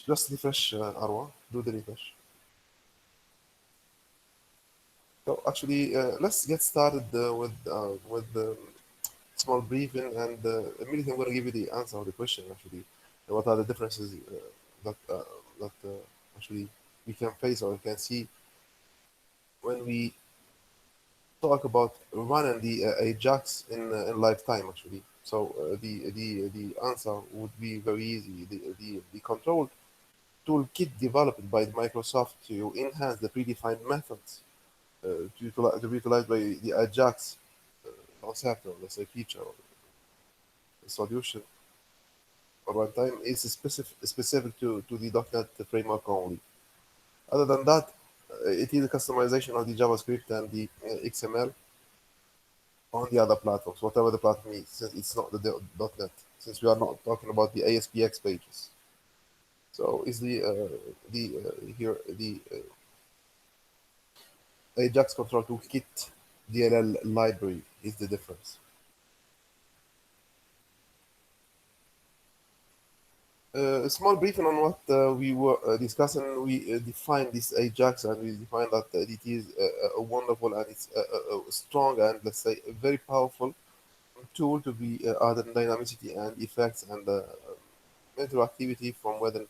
Just refresh, Arwa. Do the refresh. So actually, let's get started with the small briefing, and immediately I'm going to give you the answer of the question. Actually, what are the differences that actually we can face or we can see when we talk about running the AJAX in lifetime. Actually, so the answer would be very easy. The control toolkit developed by Microsoft to enhance the predefined methods to be utilized by the AJAX concept, or let's say feature or solution or runtime is specific to the .NET framework only. Other than that, it is a customization of the JavaScript and the XML on the other platforms, whatever the platform is, since it's not the .NET, since we are not talking about the ASPX pages. So is the AJAX control toolkit DLL library is the difference. A small briefing on what we were discussing. We defined this AJAX, and we defined that it is a wonderful and it's a strong and, let's say, a very powerful tool to be added dynamicity and effects and interactivity from within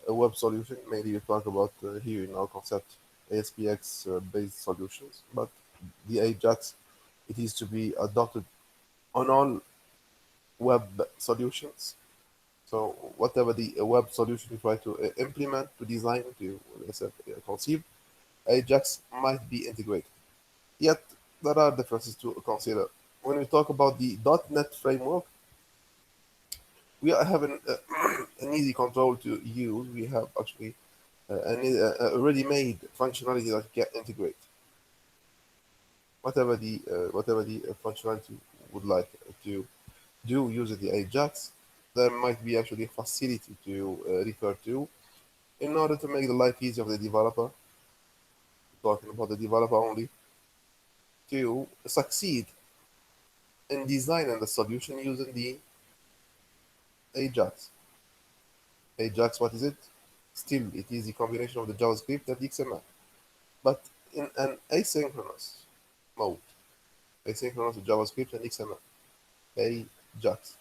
a web solution. Mainly we talk about here in our concept ASPX based solutions, but the AJAX, it is to be adopted on all web solutions. So whatever the web solution you try to implement, to design, to, let's say, conceive, AJAX might be integrated. Yet there are differences to consider. When we talk about the .NET framework, we are having an easy control to use. We have actually a ready-made functionality that can integrate whatever the functionality you would like to do using the AJAX. There might be actually a facility to refer to in order to make the life easier of the developer, talking about the developer only, to succeed in designing the solution using the AJAX. AJAX, what is it? Still, it is the combination of the JavaScript and the XML, but in an asynchronous mode. Asynchronous with JavaScript and XML. AJAX.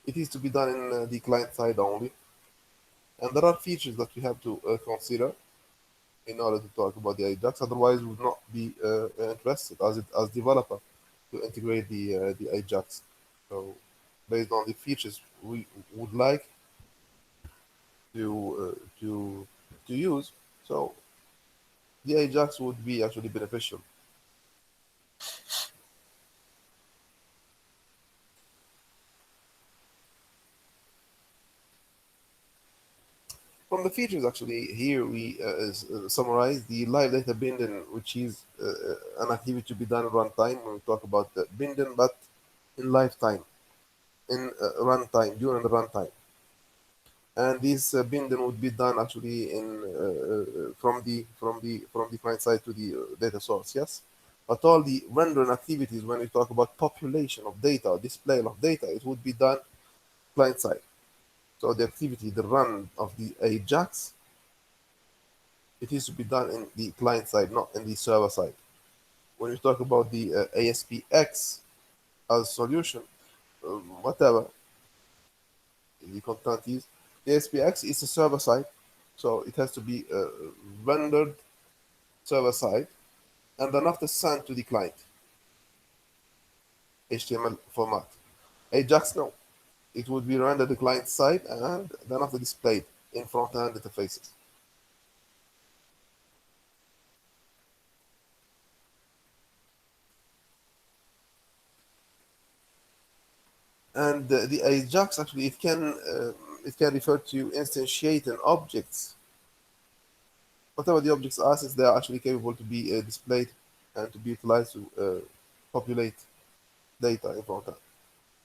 It is to be done in the client side only, and there are features that we have to consider in order to talk about the AJAX. Otherwise, we would not be interested as developer to integrate the AJAX. So, based on the features we would like to use, so the AJAX would be actually beneficial. From the features, actually, here we summarize the live data binding, which is an activity to be done at runtime. When we talk about the binding, but in lifetime, in runtime, during the runtime. And this binding would be done actually in from the client side to the data source, yes. But all the rendering activities, when we talk about population of data or display of data, it would be done client side. So the activity, the run of the AJAX, it is to be done in the client side, not in the server side. When we talk about the ASPX as solution, whatever the content is, the ASPX is a server side, so it has to be rendered server side and then after sent to the client, HTML format. AJAX, no. It would be rendered the client side and then after displayed in front-end interfaces. And the AJAX, actually, it can refer to instantiating objects. Whatever the objects are, since they are actually capable to be displayed and to be utilized to populate data in front end.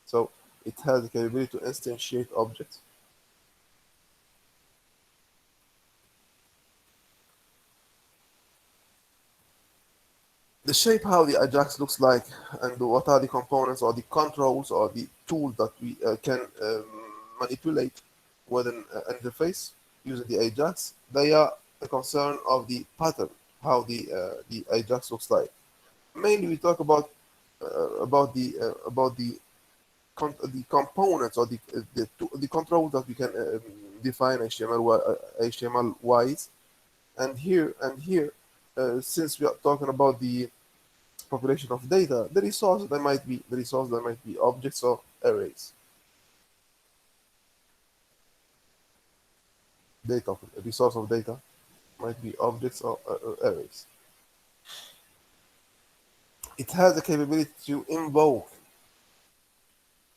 So it has the capability to instantiate objects. The shape how the AJAX looks like and what are the components or the controls or the tools that we can manipulate with an interface using the AJAX, they are a concern of the pattern, how the AJAX looks like. Mainly, we talk about the components or the controls that we can define HTML wise. And here, since we are talking about the population of data, the resource that might be objects or arrays. Data, a resource of data might be objects or arrays. It has the capability to invoke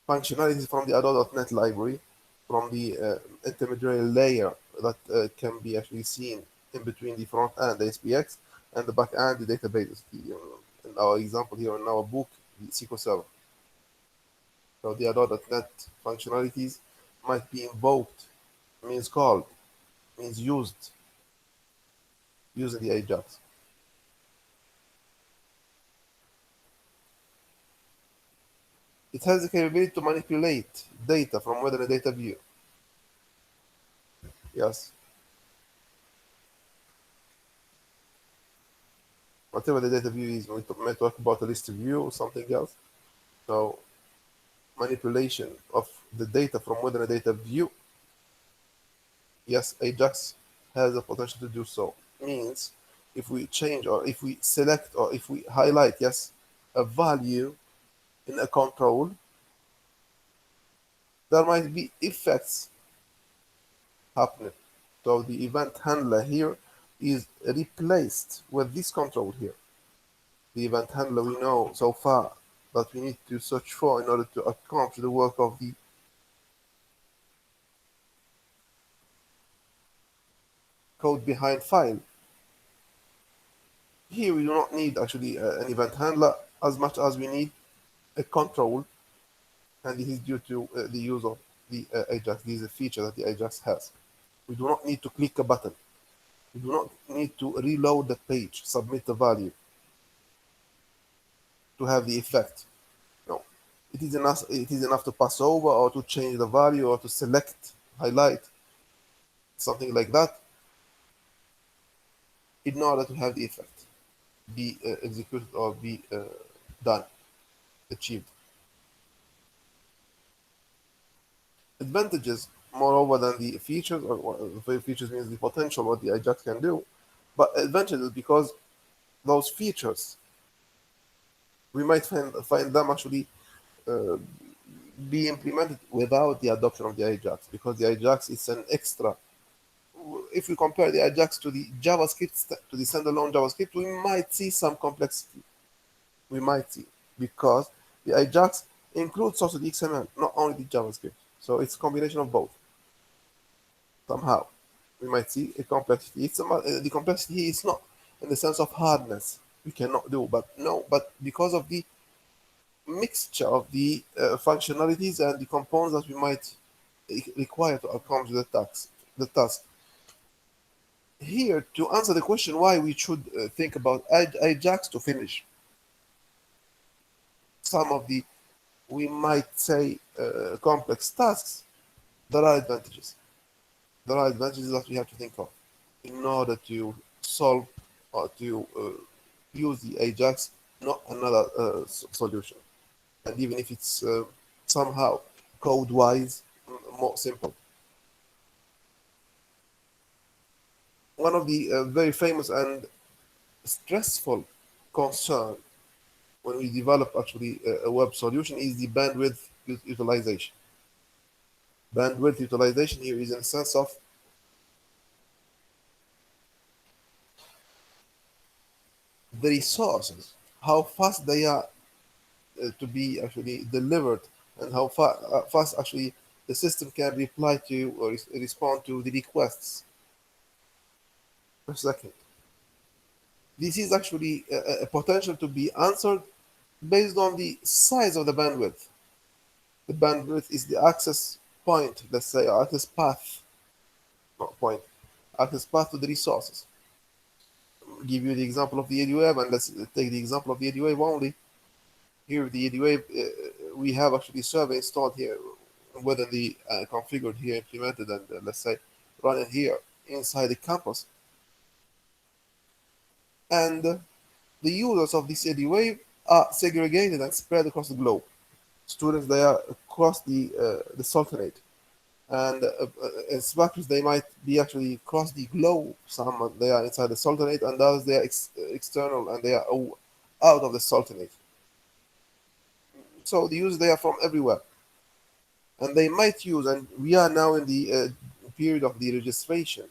functionalities from the Adobe.NET library, from the intermediary layer that can be actually seen in between the front end, the SPX, and the back end, the databases. In our example here in our book, the SQL Server. So the Adobe.NET functionalities might be invoked, means called, means used, using the AJAX. It has the capability to manipulate data from within a data view. Yes. Whatever the data view is, we may talk about a list view or something else. So manipulation of the data from within a data view, yes, AJAX has the potential to do so. Means if we change or if we select or if we highlight, yes, a value in a control, there might be effects happening. So the event handler here is replaced with this control here. The event handler we know so far that we need to search for in order to accomplish the work of the code behind file. Here we do not need actually an event handler as much as we need a control, and this is due to the use of the AJAX. This is a feature that the AJAX has. We do not need to click a button. We do not need to reload the page, submit the value to have the effect. No, it is enough to pass over or to change the value or to select, highlight, something like that, in order to have the effect be executed or be done, achieved. Advantages, moreover, than the features, or the features means the potential what the AJAX can do, but advantages because those features we might find them actually uh, be implemented without the adoption of the AJAX, because the AJAX is an extra. If we compare the AJAX to the JavaScript, to the standalone JavaScript, we might see some complexity. We might see, because the AJAX includes also the XML, not only the JavaScript. So it's a combination of both. Somehow, we might see a complexity. The complexity is not in the sense of hardness. We cannot do, but no, but because of the mixture of the functionalities and the components that we might require to accomplish the task. Here, to answer the question why we should think about AJAX to finish some of the, we might say, complex tasks, there are advantages. There are advantages that we have to think of in order to solve or to use the AJAX, not another solution. And even if it's somehow code-wise more simple. One of the very famous and stressful concern when we develop actually a web solution is the bandwidth utilization. Bandwidth utilization here is in the sense of the resources, how fast they are to be actually delivered, and how fast actually the system can reply to or respond to the requests per second. This is actually a potential to be answered based on the size of the bandwidth. The bandwidth is the access point, let's say, or access path, not point, access path to the resources. I'll give you the example of the ADWave, and let's take the example of the ADWave only. Here, the ADWave, we have actually server installed here whether the configured here, implemented, and let's say running here inside the campus. And the users of this AD wave are segregated and spread across the globe. Students, they are across the Sultanate, and inspectors, they might be actually across the globe. Some they are inside the Sultanate, and others they are external, and they are out of the Sultanate. So the users, they are from everywhere, and they might use. And we are now in the period of the registration.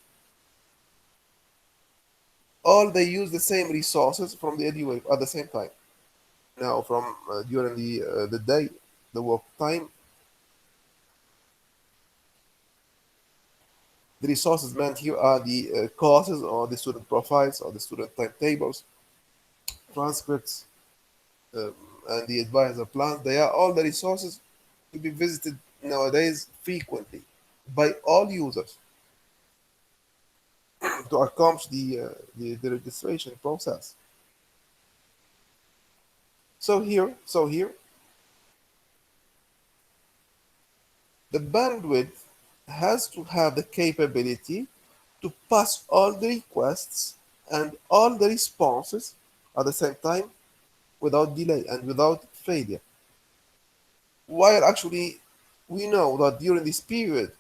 All they use the same resources from the AD wave at the same time. Now, from during the day, the work time, the resources meant here are the courses or the student profiles or the student timetables, transcripts, um, and the advisor plans. They are all the resources to be visited nowadays frequently by all users to accomplish the registration process. So here, the bandwidth has to have the capability to pass all the requests and all the responses at the same time without delay and without failure. While actually we know that during this period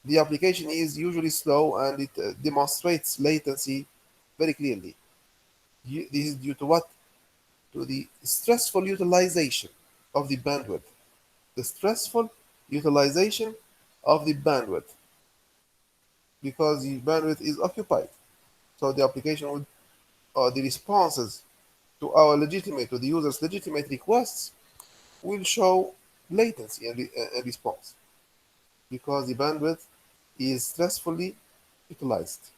the application is usually slow and it demonstrates latency very clearly. This is due to what? To the stressful utilization of the bandwidth. The stressful utilization of the bandwidth, because the bandwidth is occupied. So the application would, or the responses to the user's legitimate requests will show latency in response because the bandwidth is stressfully utilized.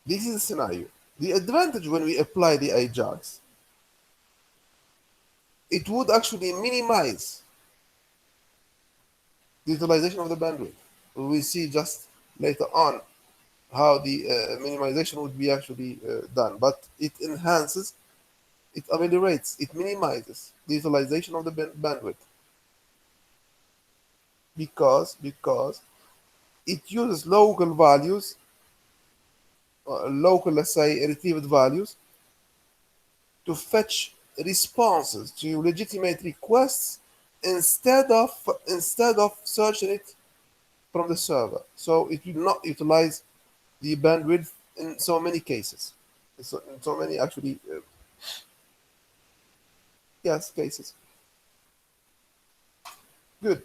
This is a scenario. The advantage when we apply the AJAX, it would actually minimize the utilization of the bandwidth. We will see just later on how the minimization would be actually done, but it enhances, it ameliorates, it minimizes the utilization of the bandwidth because it uses local values, local, let's say, retrieved values to fetch responses to legitimate requests instead of searching it from the server. So it will not utilize the bandwidth in so many cases. In so many actually, yes, cases. Good.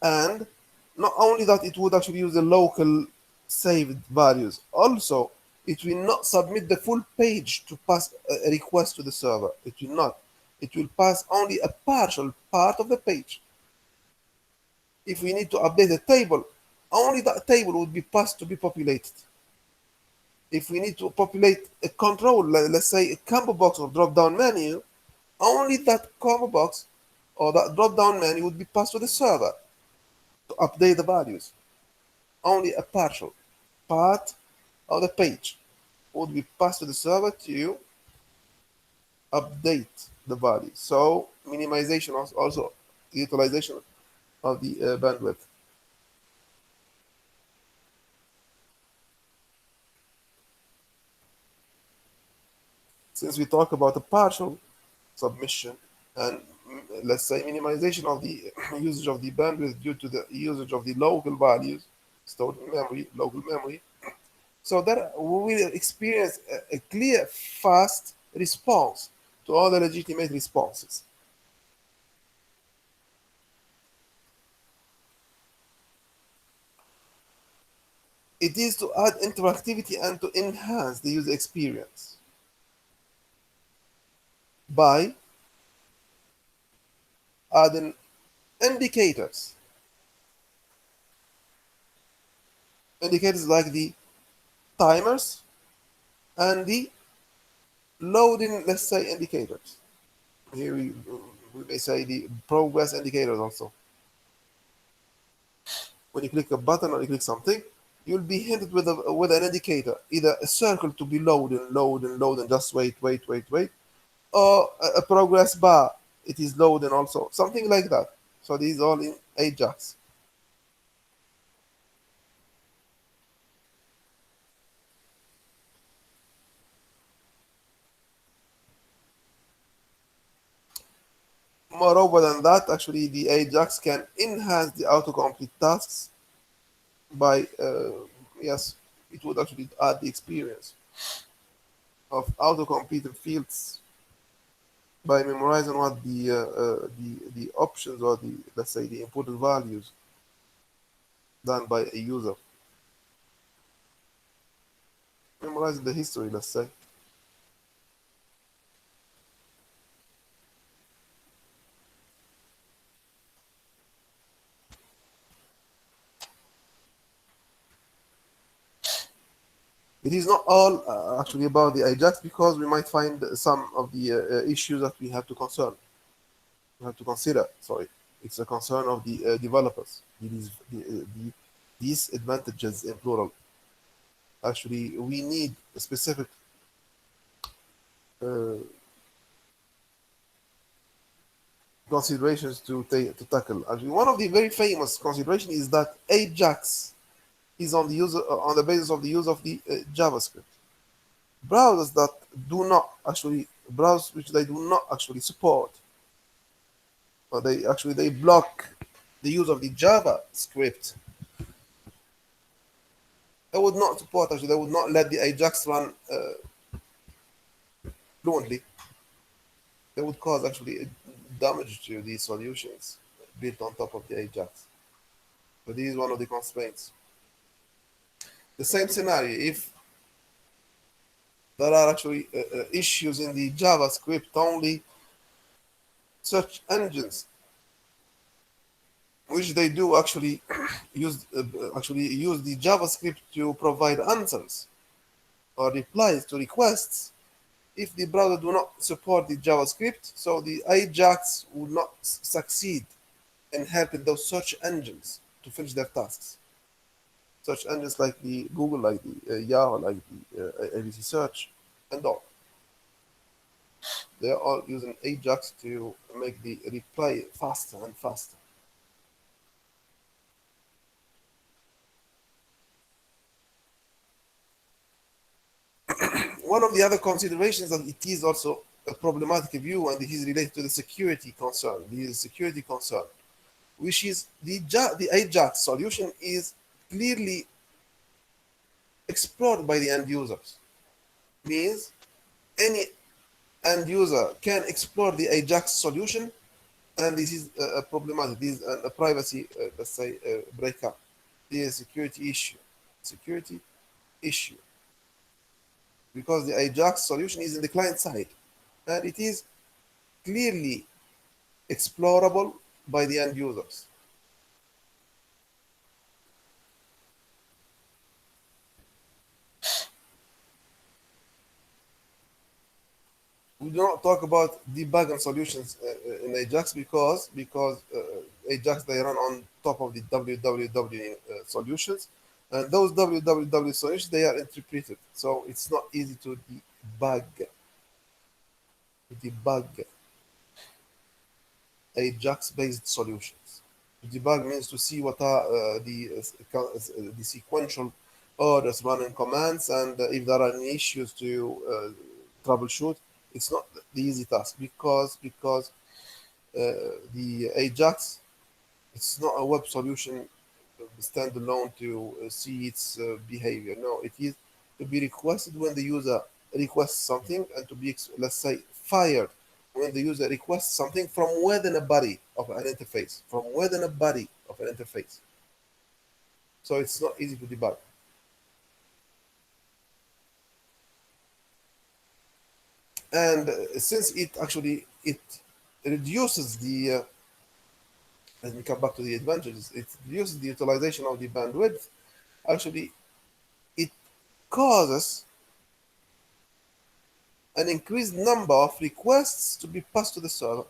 And not only that, it would actually use the local saved values. Also, it will not submit the full page to pass a request to the server. It will not. It will pass only a partial part of the page. If we need to update a table, only that table would be passed to be populated. If we need to populate a control, let's say a combo box or drop down menu, only that combo box or that drop down menu would be passed to the server to update the values. Only a partial part of the page would be passed to the server to update the value. So minimization also utilization of the bandwidth. Since we talk about a partial submission and let's say minimization of the usage of the bandwidth due to the usage of the local values stored in memory, local memory, so that we will experience a clear, fast response to all the legitimate responses. It is to add interactivity and to enhance the user experience by adding indicators. Indicators like the timers and the loading, let's say, indicators. Here we may say the progress indicators also. When you click a button or you click something, you'll be hinted with an indicator, either a circle to be load and just wait, or a progress bar. It is loading also, something like that. So these all in AJAX. Moreover than that, actually, the AJAX can enhance the autocomplete tasks by, yes, it would actually add the experience of autocompleted fields by memorizing what the options or the, let's say, the inputted values done by a user, memorizing the history, let's say. It is not all actually about the AJAX, because we might find some of the issues that we have to consider. Sorry, it's a concern of the developers. These advantages in plural. Actually, we need specific uh, considerations to tackle. Actually, one of the very famous considerations is that AJAX is on the user on the basis of the use of the JavaScript. Browsers that do not actually browse, which they do not actually support, or they block the use of the JavaScript. They would not support, actually they would not let the AJAX run fluently. They would cause actually damage to these solutions built on top of the AJAX. So this is one of the constraints. The same scenario, if there are actually issues in the JavaScript only search engines, which they do actually use the JavaScript to provide answers or replies to requests. If the browser do not support the JavaScript, so the AJAX will not succeed in helping those search engines to finish their tasks. Search engines like the Google, like the Yahoo, like the ABC Search, and all. They are all using AJAX to make the reply faster and faster. One of the other considerations that it is also a problematic view, and it is related to the security concern, which is the AJAX solution is clearly explored by the end users. Means any end user can explore the AJAX solution, and this is a problematic. This is a privacy, let's say, breakup. This is a security issue. Security issue, because the AJAX solution is in the client side, and it is clearly explorable by the end users. We do not talk about debugging solutions in AJAX, because AJAX they run on top of the www solutions, and those www solutions they are interpreted, so it's not easy to debug AJAX-based solutions. To debug means to see what are the sequential orders running commands, and if there are any issues to troubleshoot. It's not the easy task, because the AJAX, it's not a web solution standalone to see its behavior. No, it is to be requested when the user requests something, and to be, let's say, fired when the user requests something from within a body of an interface, So it's not easy to debug. And since it reduces the let me come back to the advantages. It reduces the utilization of the bandwidth. Actually, it causes an increased number of requests to be passed to the server.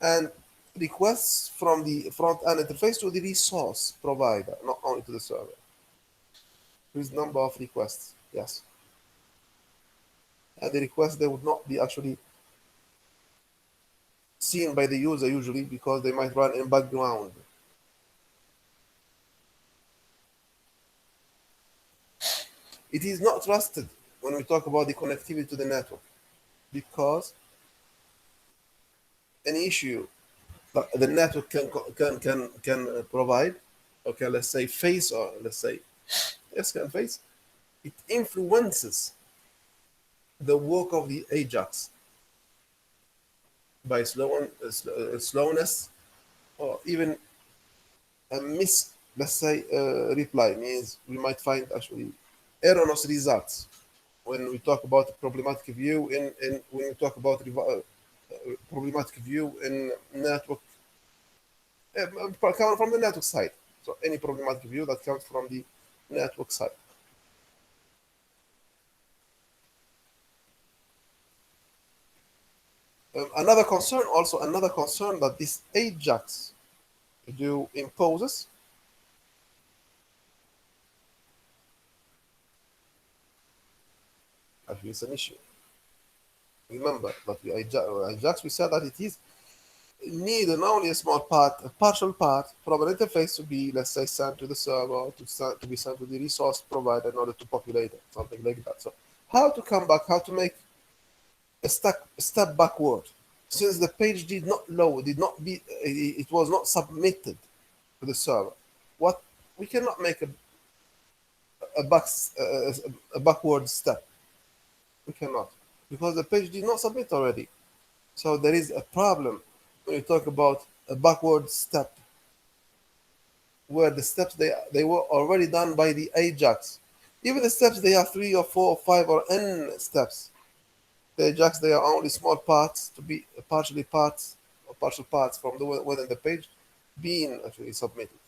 And requests from the front-end interface to the resource provider, not only to the server. With number of requests, yes. And the requests, they would not be actually seen by the user usually because they might run in background. It is not trusted when we talk about the connectivity to the network because an issue that the network can provide, okay, let's say face, or let's say yes, can face, it influences the work of the AJAX by slowness, or even a miss, let's say, reply means we might find actually erroneous results when we talk about problematic view in when we talk about problematic view in network, coming from the network side. So any problematic view that comes from the network side. Another concern, also another concern that this AJAX do imposes, actually it's an issue. Remember that we AJAX, we said that it is need only a small part, a partial part from an interface to be, let's say, sent to the server, to be sent to the resource provider in order to populate it, something like that. So how to come back, how to make a step backward, since the page did not load, did not be, it was not submitted to the server. What we cannot make a, back, a backward step. We cannot because the page did not submit already. So there is a problem when you talk about a backward step, where the steps they were already done by the AJAX. Even the steps, they are 3 or 4 or 5 or n steps. The AJAX, they are only small parts to be partially parts or partial parts from the within the page being actually submitted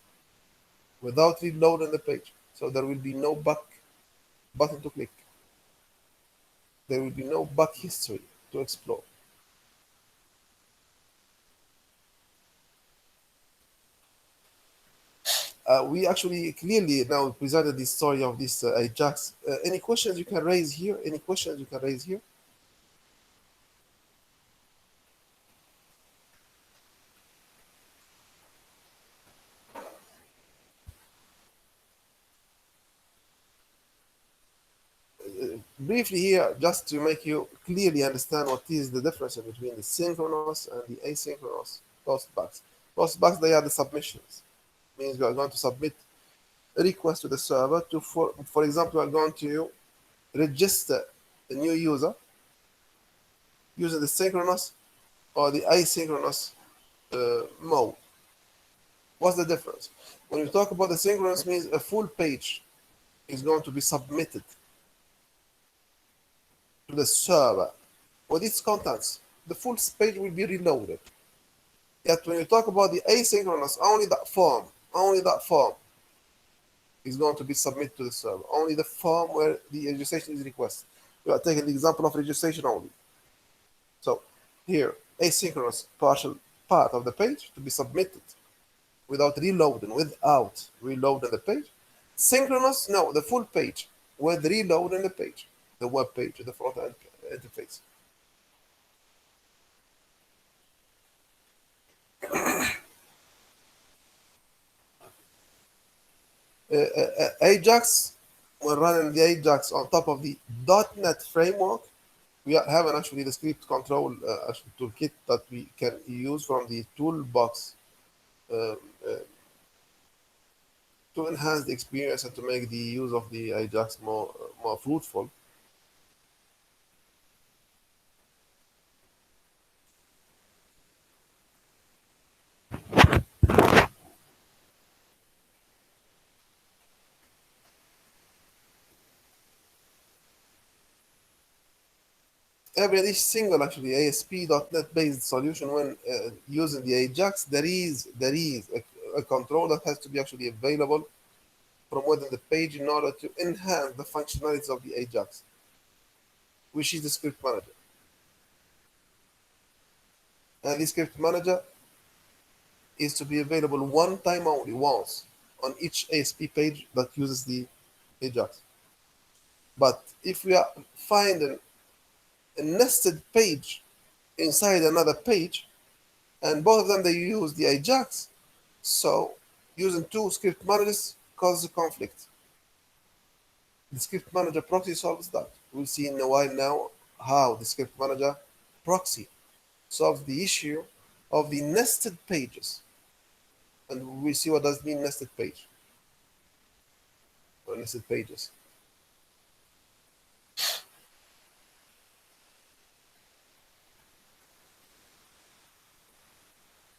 without reloading the page. So there will be no back button to click. There will be no back history to explore. We actually clearly now presented the story of this AJAX. Any questions you can raise here? Any questions you can raise here? Briefly here, just to make you clearly understand what is the difference between the synchronous and the asynchronous postbacks. Postbacks, they are the submissions. Means we are going to submit a request to the server to, for example, we are going to register a new user using the synchronous or the asynchronous mode. What's the difference? When you talk about the synchronous, means a full page is going to be submitted to the server with its contents. The full page will be reloaded. Yet when you talk about the asynchronous, only that form is going to be submitted to the server. Only the form where the registration is requested. We are taking the example of registration only. So here, asynchronous partial part of the page to be submitted without reloading the page. Synchronous, no, the full page with reloading the page, the web page, the front end interface. AJAX, we're running the AJAX on top of the .NET framework. We have actually the script control actually toolkit that we can use from the toolbox uh, to enhance the experience and to make the use of the AJAX more fruitful. Every single actually ASP.NET based solution, when using the AJAX, there is a control that has to be actually available from within the page in order to enhance the functionalities of the AJAX, which is the script manager. And the script manager is to be available one time only, once, on each ASP page that uses the AJAX. But if we are finding a nested page inside another page, and both of them they use the AJAX, so using two script managers causes a conflict. The script manager proxy solves that. We'll see in a while now how the script manager proxy solves the issue of the nested pages. And we see what does mean nested page or nested pages.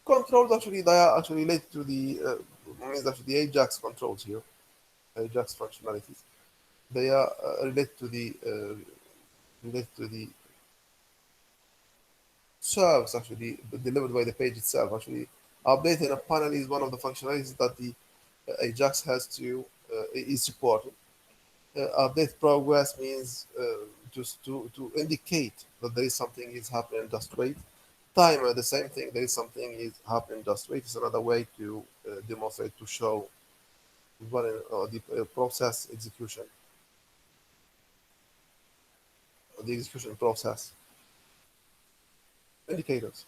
Controls actually they are actually related to the means actually the AJAX controls here, AJAX functionalities. They are related to the serves actually delivered by the page itself. Actually, updating a panel is one of the functionalities that the AJAX has to is supported. Update progress means just to indicate that there is something is happening. Just wait. Timer, the same thing. There is something is happening. Just wait. It's another way to demonstrate to show running the process execution, the execution process. Indicators.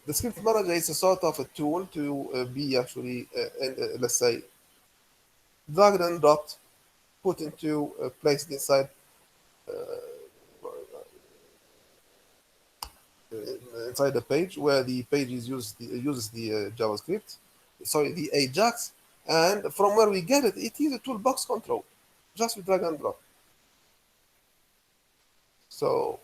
The script manager is a sort of a tool to be actually, let's say, dragged and dropped, put into placed inside the page where the page is uses the JavaScript, sorry, the AJAX, and from where we get it, it is a toolbox control, just with drag and drop. So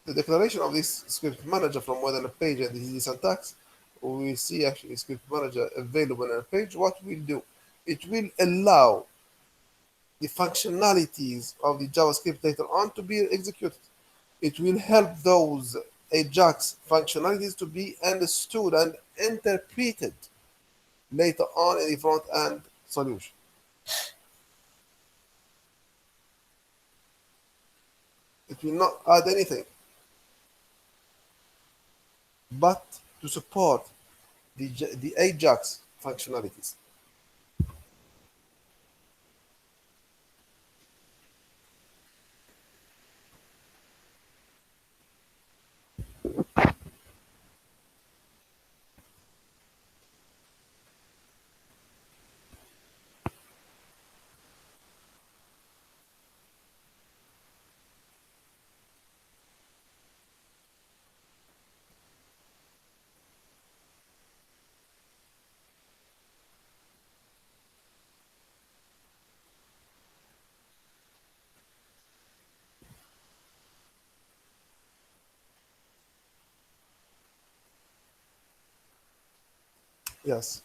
the declaration of this script manager from within a page and the syntax, we see actually script manager available on a page. What will do? It will allow the functionalities of the JavaScript later on to be executed. It will help those AJAX functionalities to be understood and interpreted later on in the front end solution. It will not add anything but to support the AJAX functionalities. Yes.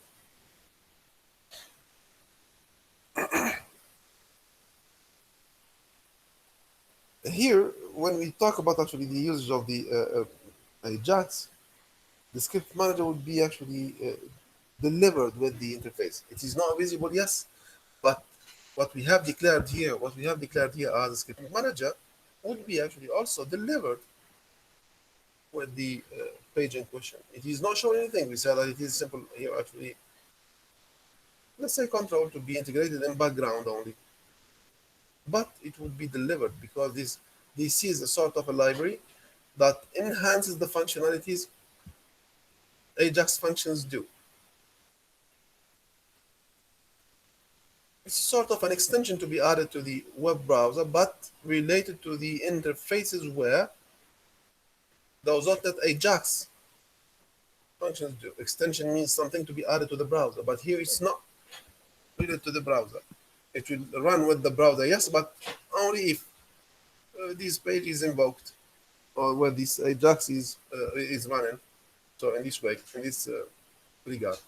Here, when we talk about actually the usage of the AJAX, the script manager will be actually delivered with the interface. It is not visible, yes, but what we have declared here as a script manager would be actually also delivered with the page in question. It is not showing anything. We said that it is simple here actually, let's say control to be integrated in background only. But it would be delivered because this is a sort of a library that enhances the functionalities AJAX functions do. It's sort of an extension to be added to the web browser, but related to the interfaces where those .NET AJAX functions do. Extension means something to be added to the browser, but here it's not related to the browser. It will run with the browser, yes, but only if this page is invoked or where this AJAX is running. So in this way, in this regard.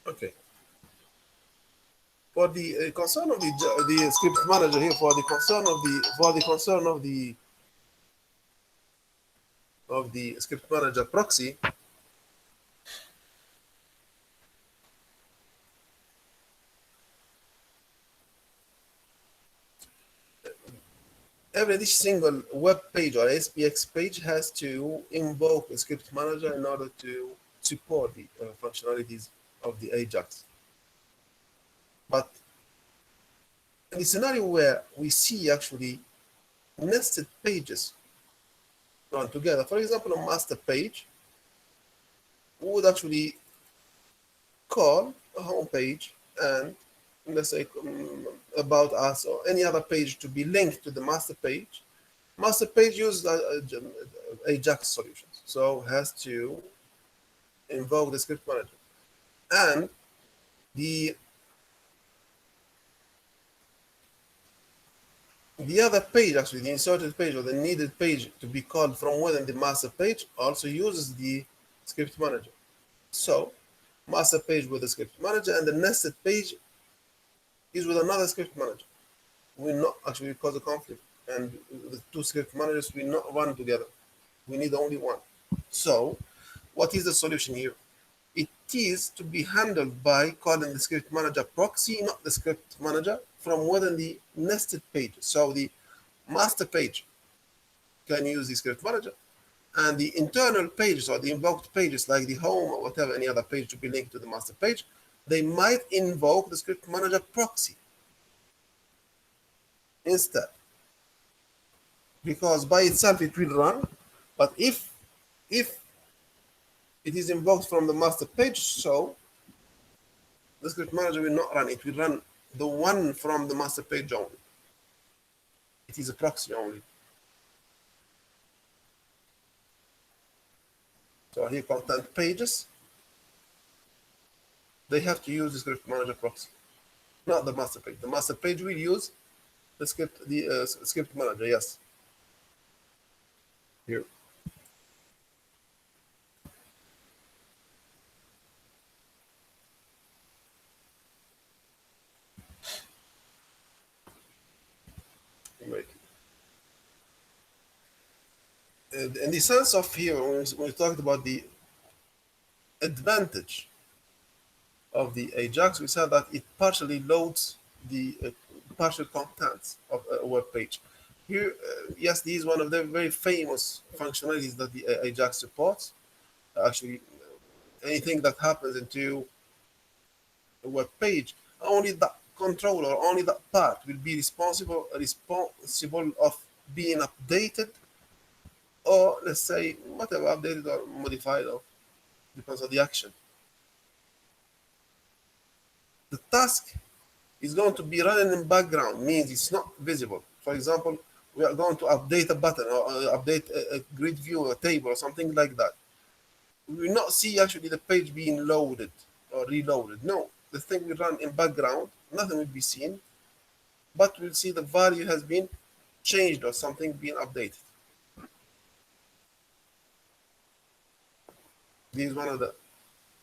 Okay. For the concern of the script manager here, for the concern of the of the script manager proxy, every single web page or SPX page has to invoke a script manager in order to support the functionalities of the AJAX. But in the scenario where we see actually nested pages run together, for example, a master page would actually call a home page and let's say about us or any other page to be linked to the master page. Master page uses AJAX solutions, so has to invoke the script manager. And the other page, actually, the inserted page or the needed page to be called from within the master page also uses the script manager. So master page with the script manager and the nested page is with another script manager. Will not actually cause a conflict, and the two script managers will not run together. We need only one. So what is the solution here? It is to be handled by calling the script manager proxy, not the script manager, from within the nested page. So the master page can use the script manager, and the internal pages or the invoked pages like the home or whatever, any other page to be linked to the master page, they might invoke the script manager proxy instead, because by itself it will run, but if it is invoked from the master page, so the script manager will not run. It will run the one from the master page only. It is a proxy only. So here content pages, they have to use the script manager proxy, not the master page. The master page will use the script manager, yes. Here. Right. In the sense of here, when we talked about the advantage of the AJAX, we said that it partially loads the partial contents of a web page. Here, yes, this is one of the very famous functionalities that the AJAX supports. Actually, anything that happens into a web page, only that controller, only that part will be responsible of being updated, or let's say whatever, updated or modified, or depends on the action. The task is going to be running in background, means it's not visible. For example, we are going to update a button or update a grid view, a table, or something like that. We will not see actually the page being loaded or reloaded. No, the thing will run in background, nothing will be seen, but we'll see the value has been changed or something being updated. This is one of the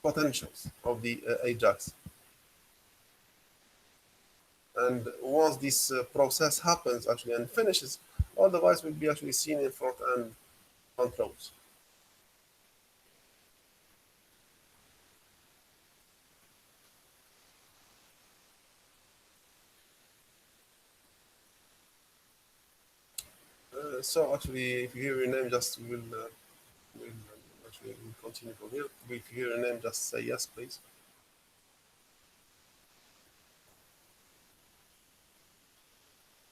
potentials of the AJAX. And once this process happens actually and finishes, all the device will be actually seen in front end controls. So actually, if you hear your name, just we'll actually we'll continue from here. If you hear your name, just say yes, please.